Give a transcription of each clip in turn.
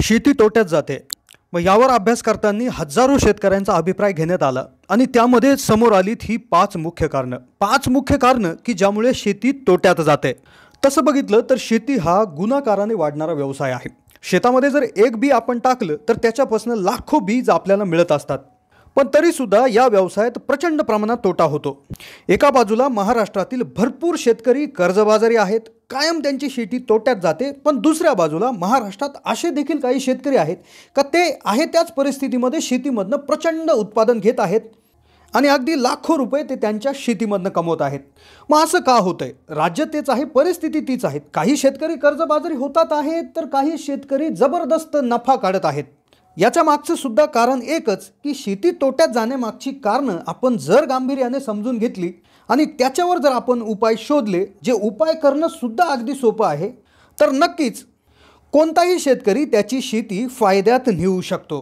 शेती तोट्यात जाते। मग यावर अभ्यास करताना हजारो शेतकऱ्यांचा अभिप्राय घेण्यात आला आणि त्यामध्ये समोर आलीत ही पाच मुख्य कारणं की ज्यामुळे शेती तोट्यात जाते। तसं बघितलं तर शेती हा गुणाकाराने वाढणारा व्यवसाय आहे। शेतामध्ये जर एक बी आपण टाकलं तर त्याच्यापासून लाखो बीज आपल्याला मिळत असतात, पण तरी सुद्धा या व्यवसायात प्रचंड प्रमाणात तोटा होतो। एका बाजूला महाराष्ट्रातील भरपूर शेतकरी कर्जबाजारी आहेत, कायम त्यांची शेती तोट्यात जाते, पण दुसऱ्या बाजूला महाराष्ट्रात असे देखील काही शेतकरी आहेत का ते आहे त्याच परिस्थितीमध्ये शेतीमधनं प्रचंड उत्पादन घेत आहेत आणि अगदी लाखो रुपये ते त्यांच्या शेतीमधनं कमवत आहेत। मग असं का होतंय? राज्य तेच आहे, परिस्थिती तीच आहे। काही शेतकरी कर्जबाजारी होतात आहेत तर काही शेतकरी जबरदस्त नफा काढत आहेत। याच्या मागचं सुद्धा कारण एकच की शेती तोट्यात जाण्यामागची कारणं आपण जर गांभीर्याने समजून घेतली आणि त्याच्यावर जर आपण उपाय शोधले, जे उपाय करणं सुद्धा अगदी सोपं आहे, तर नक्कीच कोणताही शेतकरी त्याची शेती फायद्यात नेऊ शकतो।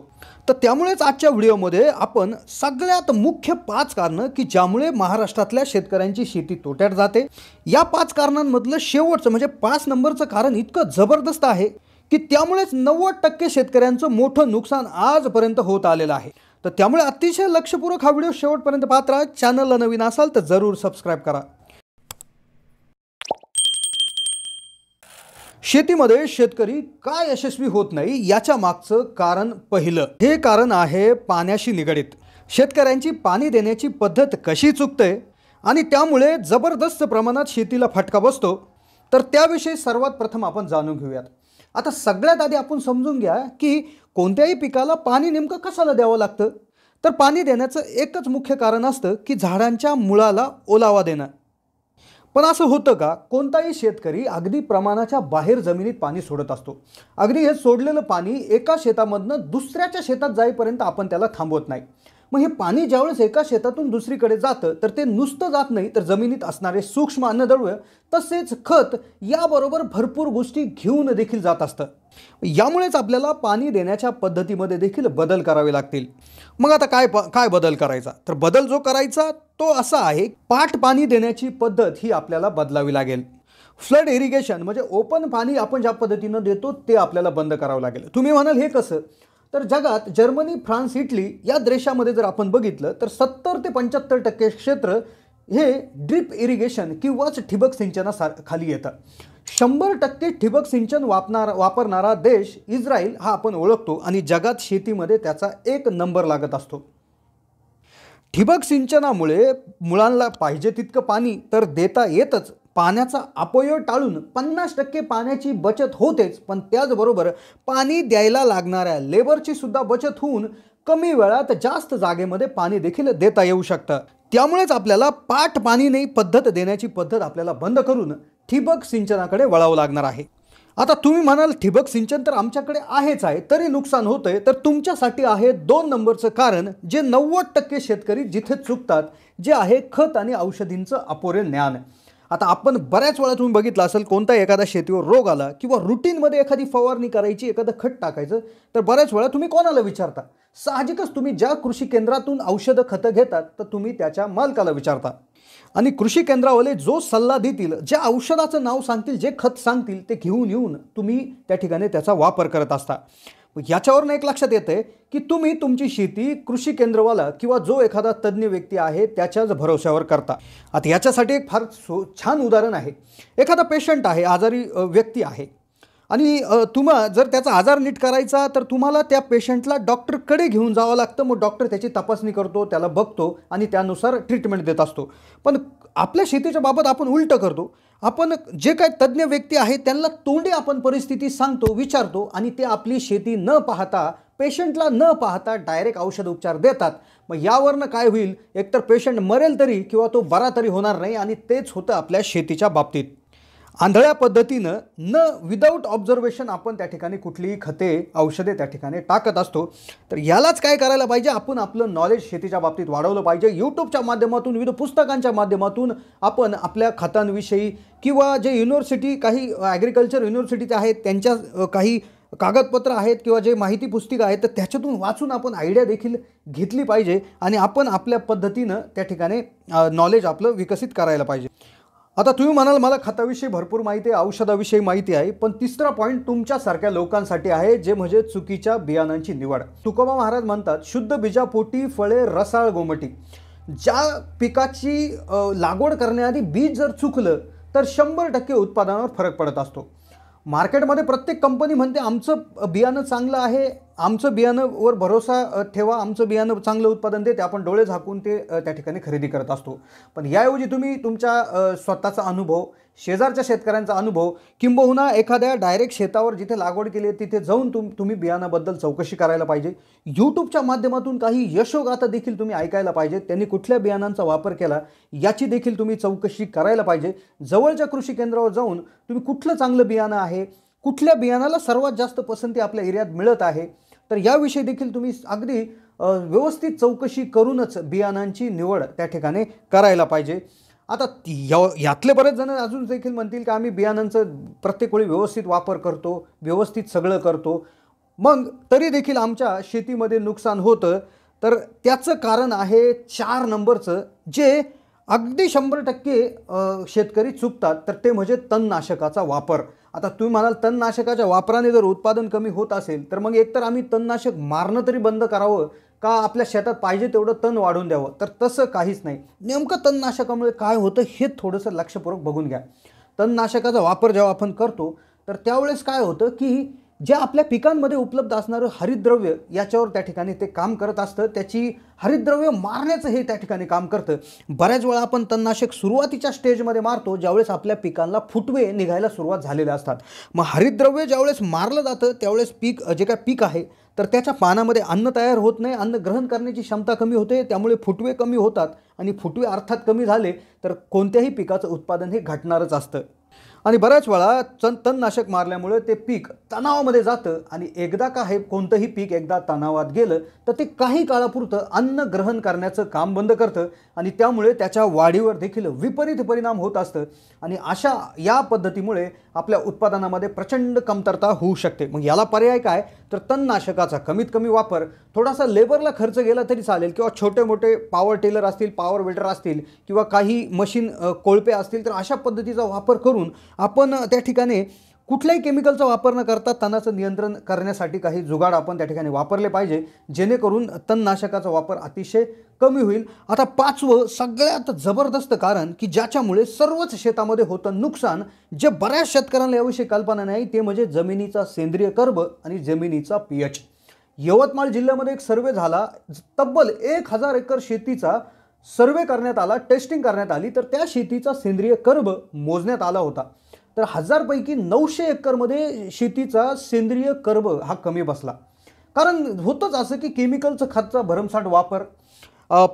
तर त्यामुळेच आजच्या व्हिडिओमध्ये आपण सगळ्यात मुख्य 5 कारणं की ज्यामुळे महाराष्ट्रातल्या शेतकऱ्यांची शेती तोट्यात जाते, या 5 कारणांमधलं शेवटचं म्हणजे 5 नंबरचं कारण इतकं जबरदस्त आहे की त्यामुळेच 90% शेतकऱ्यांचं मोठं नुकसान आजपर्यंत होत आलेलं आहे। तर त्यामुळे अतिशय लक्षपूर्वक हा व्हिडिओ शेवटपर्यंत पाहत राहा। चॅनलला नवीन असाल तर जरूर सबस्क्राइब करा। शेतीमध्ये शेतकरी का यशस्वी होत नाही याच्या मागचं कारण पहिलं, हे कारण आहे पाण्याशी निगडित। शेतकऱ्यांची पाणी देण्याची पद्धत कशी चुकते आणि त्यामुळे जबरदस्त प्रमाणात शेतीला फटका बसतो, तर त्याविषयी सर्वात प्रथम आपण जाणून घेऊयात। आता सगळ्यात आधी आपण समजून घ्या की कोणत्याही पिकाला पाणी नेमकं कशाला द्यावं लागतं। तर पाणी देण्याचं एकच मुख्य कारण असतं की झाडांच्या मुळाला ओलावा देणं। पण असं होतं का? कोणताही शेतकरी अगदी प्रमाणाच्या बाहेर जमिनीत पाणी सोडत असतो। अगदी हे सोडलेलं पाणी एका शेतामधनं दुसऱ्याच्या शेतात जाईपर्यंत आपण त्याला थांबवत नाही। मग हे पाणी ज्यावेळेस एका शेतातून दुसरीकडे जातं तर ते नुसतं जात नाही, तर जमिनीत असणारे सूक्ष्म अन्नद्रव्य तसेच खत याबरोबर भरपूर गोष्टी घेऊन देखील जात असतं। यामुळेच आपल्याला पाणी देण्याच्या पद्धतीमध्ये देखील बदल करावे लागतील। मग आता काय बदल करायचा? तर बदल जो करायचा तो असा आहे, पाठ पाणी देण्याची पद्धत ही आपल्याला बदलावी लागेल। फ्लड इरिगेशन म्हणजे ओपन पाणी आपण ज्या पद्धतीनं देतो ते आपल्याला बंद करावं लागेल। तुम्ही म्हणाल हे कसं? तर जगात जर्मनी, फ्रान्स, इटली या देशामध्ये जर आपण बघितलं तर 70 ते 75% क्षेत्र हे ड्रिप इरिगेशन किंवाच ठिबक सिंचनाखाली येतं। 100% ठिबक सिंचन वापरणारा देश इस्रायल हा आपण ओळखतो आणि जगात शेतीमध्ये त्याचा 1 नंबर लागत असतो। ठिबक सिंचनामुळे मुळांना पाहिजे तितकं पाणी तर देता येतच, पाण्याचा अपव्यय टाळून 50% पाण्याची बचत होतेच, पण त्याचबरोबर पाणी द्यायला लागणाऱ्या लेबरची सुद्धा बचत होऊन कमी वेळात जास्त जागेमध्ये पाणी देखील देता येऊ शकतं। त्यामुळेच आपल्याला पाठ पाणी नाही पद्धत देण्याची पद्धत आपल्याला बंद करून ठिबक सिंचनाकडे वळावं लागणार आहे। आता तुम्ही म्हणाल ठिबक सिंचन तर आमच्याकडे आहेच आहे, तरी नुकसान होतंय। तर तुमच्यासाठी आहे 2 नंबरचं कारण, जे 90% शेतकरी जिथे चुकतात, जे आहे खत आणि औषधींचं अपुरे ज्ञान। आता आपण बऱ्याच वेळा तुम्ही बघितलं असेल, कोणता एखादा शेतीवर रोग आला किंवा रुटीनमध्ये एखादी फवारणी करायची, एखादं खत टाकायचं, तर बऱ्याच वेळा तुम्ही कोणाला विचारता? साहजिकच तुम्ही ज्या कृषी केंद्रातून औषधं खतं घेतात तर तुम्ही त्याच्या मालकाला विचारता आणि कृषी केंद्रावाले जो सल्ला देतील, ज्या औषधाचं नाव सांगतील, जे खत सांगतील ते घेऊन येऊन तुम्ही त्या ठिकाणी त्याचा वापर करत असता। याच्यावरून एक लक्षात येतंय की तुम्ही तुमची शेती कृषी केंद्रवाला किंवा जो एखादा तज्ञ व्यक्ती आहे त्याच्याच भरोश्यावर करता। आता याच्यासाठी एक फार छान उदाहरण आहे। एखादा पेशंट आहे, आजारी व्यक्ती आहे आणि तुम्हाला जर त्याचा आजार नीट करायचा तर तुम्हाला त्या पेशंटला डॉक्टरकडे घेऊन जावं लागतं। मग डॉक्टर त्याची तपासणी करतो, त्याला बघतो आणि त्यानुसार ट्रीटमेंट देत असतो। पण आपल्या शेतीच्या बाबत आपण उलटं करतो। आपण जे काही तज्ञ व्यक्ती आहेत त्यांना तोंडी आपण परिस्थिती सांगतो, विचारतो आणि ते आपली शेती न पाहता, पेशंटला न पाहता डायरेक्ट औषध उपचार देतात। मग यावरनं काय होईल? एकतर पेशंट मरेल तरी किंवा तो बरा तरी होणार नाही आणि तेच होतं आपल्या शेतीच्या बाबतीत। आंधळ्या पद्धतीनं विदाऊट ऑब्झर्वेशन आपण त्या ठिकाणी कुठलीही खते, औषधे त्या ठिकाणी टाकत असतो। तर यालाच काय करायला पाहिजे? आपण आपलं नॉलेज शेतीच्या बाबतीत वाढवलं पाहिजे। यूट्यूबच्या माध्यमातून, विविध पुस्तकांच्या माध्यमातून आपण आपल्या खतांविषयी किंवा जे युनिव्हर्सिटी, काही ॲग्रिकल्चर युनिव्हर्सिटीचे आहेत त्यांच्या काही कागदपत्र आहेत किंवा जे माहिती पुस्तिका आहेत तर त्याच्यातून वाचून आपण आयडिया देखील घेतली पाहिजे आणि आपण आपल्या पद्धतीनं त्या ठिकाणी नॉलेज आपलं विकसित करायला पाहिजे। आता तुम्ही म्हणाल मला खताविषयी भरपूर माहिती आहे, औषधाविषयी माहिती आहे, पण तिसरा पॉईंट तुमच्यासारख्या लोकांसाठी आहे, जे म्हणजे चुकीच्या बियाणांची निवड. तुकोबा महाराज म्हणतात, शुद्ध बीजापोटी फळे रसाळ गोमटी. ज्या पिकाची लागवड करण्याआधी बीज जर चुकलं तर 100% उत्पादनावर फरक पडत असतो. मार्केटमध्ये प्रत्येक कंपनी म्हणते आमचं बियाणं चांगलं आहे, आमचं बियाणंवर भरोसा ठेवा, आमचं बियाणं चांगलं उत्पादन देते. आपण डोळे झाकून ते त्या ठिकाणी खरेदी करत असतो. पण याऐवजी तुम्ही तुमच्या स्वतःचा अनुभव, शेजारच्या शेतकऱ्यांचा अनुभव, किंबहुना एखाद्या डायरेक्ट शेतावर जिथे लागवड केली आहे तिथे जाऊन तुम्ही बियाणाबद्दल चौकशी करायला पाहिजे. यूट्यूबच्या माध्यमातून काही यशोगाथा देखील तुम्ही ऐकायला पाहिजे. त्यांनी कुठल्या बियाणांचा वापर केला याची देखील तुम्ही चौकशी करायला पाहिजे. जवळच्या कृषी केंद्रावर जाऊन तुम्ही कुठलं चांगलं बियाणं आहे, कुठल्या बियाणाला सर्वात जास्त पसंती आपल्या एरियात मिळत आहे, तर याविषयी देखील तुम्ही अगदी व्यवस्थित चौकशी करूनच बियाणांची निवड त्या ठिकाणी करायला पाहिजे. आता यातले बरेच जण अजून देखील म्हणतील की आम्ही बियाणांचं प्रत्येक वेळी व्यवस्थित वापर करतो, व्यवस्थित सगळं करतो, मग तरी देखील आमच्या शेतीमध्ये नुकसान होतं. तर त्याचं कारण आहे 4 नंबरचं, जे अगदी 100% शेतकरी चुकतात, तर ते म्हणजे तणनाशकाचा वापर. आता तुम्ही म्हणाल तणनाशकाच्या वापराने जर उत्पादन कमी होत असेल तर मग एकतर आम्ही तणनाशक मारणं तरी बंद करावं का आपल्या शेतात पाहिजे तेवढं तण वाढून द्यावं. तर तसं काहीच नाही. नेमकं तणनाशकामुळे काय होतं हे थोडंसं लक्षपूर्वक बघून घ्या. तणनाशकाचा वापर जेव्हा आपण करतो तर त्यावेळेस काय होतं की जे आपल्या पिकांमध्ये उपलब्ध असणारं हरितद्रव्य याच्यावर त्या ठिकाणी ते काम करत असतं. त्याची हरितद्रव्य मारण्याचं हे त्या ठिकाणी काम करतं. बऱ्याच वेळा आपण तणनाशक सुरुवातीच्या स्टेजमध्ये मारतो ज्यावेळेस आपल्या पिकांना फुटवे निघायला सुरुवात झालेल्या असतात. मग हरितद्रव्य ज्यावेळेस मारलं जातं त्यावेळेस जे काय पीक आहे तर त्याच्या पानामध्ये अन्न तयार होत नाही, अन्न ग्रहण करण्याची क्षमता कमी होते, त्यामुळे फुटवे कमी होतात आणि फुटवे अर्थात कमी झाले तर कोणत्याही पिकाचं उत्पादन हे घटणारच असतं. आणि बऱ्याच वेळा तणनाशक मारल्यामुळे ते पीक तणावामध्ये जातं आणि एकदा का हे कोणतंही पीक एकदा तणावात गेलं तर ते काही काळापुरतं अन्न ग्रहण करण्याचं काम बंद करतं आणि त्यामुळे त्याच्या वाढीवर देखील विपरीत परिणाम होत असतं आणि या पद्धतीमुळे आपल्या उत्पादनामध्ये प्रचंड कमतरता होऊ शकते. मग याला पर्याय काय, तर तणनाशकाचा कमीत कमी वापर, थोडासा लेबरला खर्च गेला तरी चालेल किंवा छोटे मोठे पॉवर टेलर असतील, पॉवर विडर असतील किंवा काही मशीन कोळपे असतील तर अशा पद्धतीचा वापर करून आपण त्या ठिकाणी कुठल्याही केमिकलचा वापर न करता तणाचं नियंत्रण करण्यासाठी काही जुगाड आपण त्या ठिकाणी वापरले पाहिजे, जेणेकरून तणनाशकाचा वापर अतिशय कमी होईल. आता 5वं सगळ्यात जबरदस्त कारण की ज्याच्यामुळे सर्वच शेतामध्ये होतं नुकसान, जे बऱ्याच शेतकऱ्यांना याविषयी कल्पना नाही, ते म्हणजे जमिनीचा सेंद्रिय कर्ब आणि जमिनीचा pH. यवतमाळ जिल्ह्यामध्ये एक सर्वे झाला, तब्बल 1000 एकर शेतीचा सर्वे करण्यात आला, टेस्टिंग करण्यात आली, तर त्या शेतीचा सेंद्रिय कर्ब मोजण्यात आला होता. तर 1000 पैकी 900 एकरमध्ये शेतीचा सेंद्रिय कर्ब हा कमी बसला. कारण होतंच असं की केमिकलचं खतचा भरमसाठ वापर,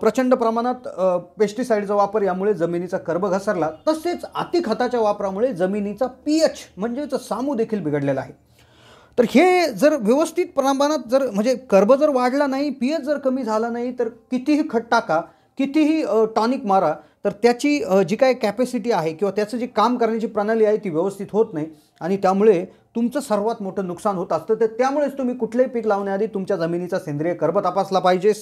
प्रचंड प्रमाणात पेस्टिसाइडचा वापर यामुळे जमिनीचा कर्ब घसरला. तसेच अतिखताच्या वापरामुळे जमिनीचा pH म्हणजेच सामू देखील बिघडलेला आहे. तर हे जर व्यवस्थित प्रमाणात जर म्हणजे कर्ब जर वाढला नाही, pH जर कमी झाला नाही, तर कितीही खत टाका, कितीही टॉनिक मारा, तर त्याची जी काय कॅपॅसिटी आहे किंवा त्याचं जे काम करण्याची प्रणाली आहे ती व्यवस्थित होत नाही आणि त्यामुळे तुमचं सर्वात मोठं नुकसान होत असतं. तर त्यामुळेच तुम्ही कुठलेही पीक लावण्याआधी तुमच्या जमिनीचा सेंद्रिय कर्ब तपासला पाहिजे,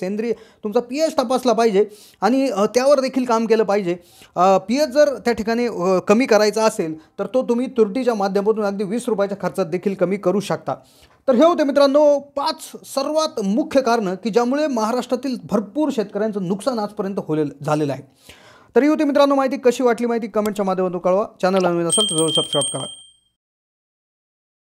तुमचा pH तपासला पाहिजे आणि त्यावर देखील काम केलं पाहिजे. pH जर त्या ठिकाणी कमी करायचा असेल तर तो तुम्ही तुरटीच्या माध्यमातून अगदी 20 रुपयाच्या खर्चात देखील कमी करू शकता. तर हे होते मित्रांनो 5 सर्वात मुख्य कारणं की ज्यामुळे महाराष्ट्रातील भरपूर शेतकऱ्यांचं नुकसान आजपर्यंत झालेलं आहे. तरी होते मित्रांनो माहिती कशी वाटली, माहिती कमेंटच्या माध्यमातून कळवा. चॅनलला नवीन असाल तर सबस्क्राईब करा.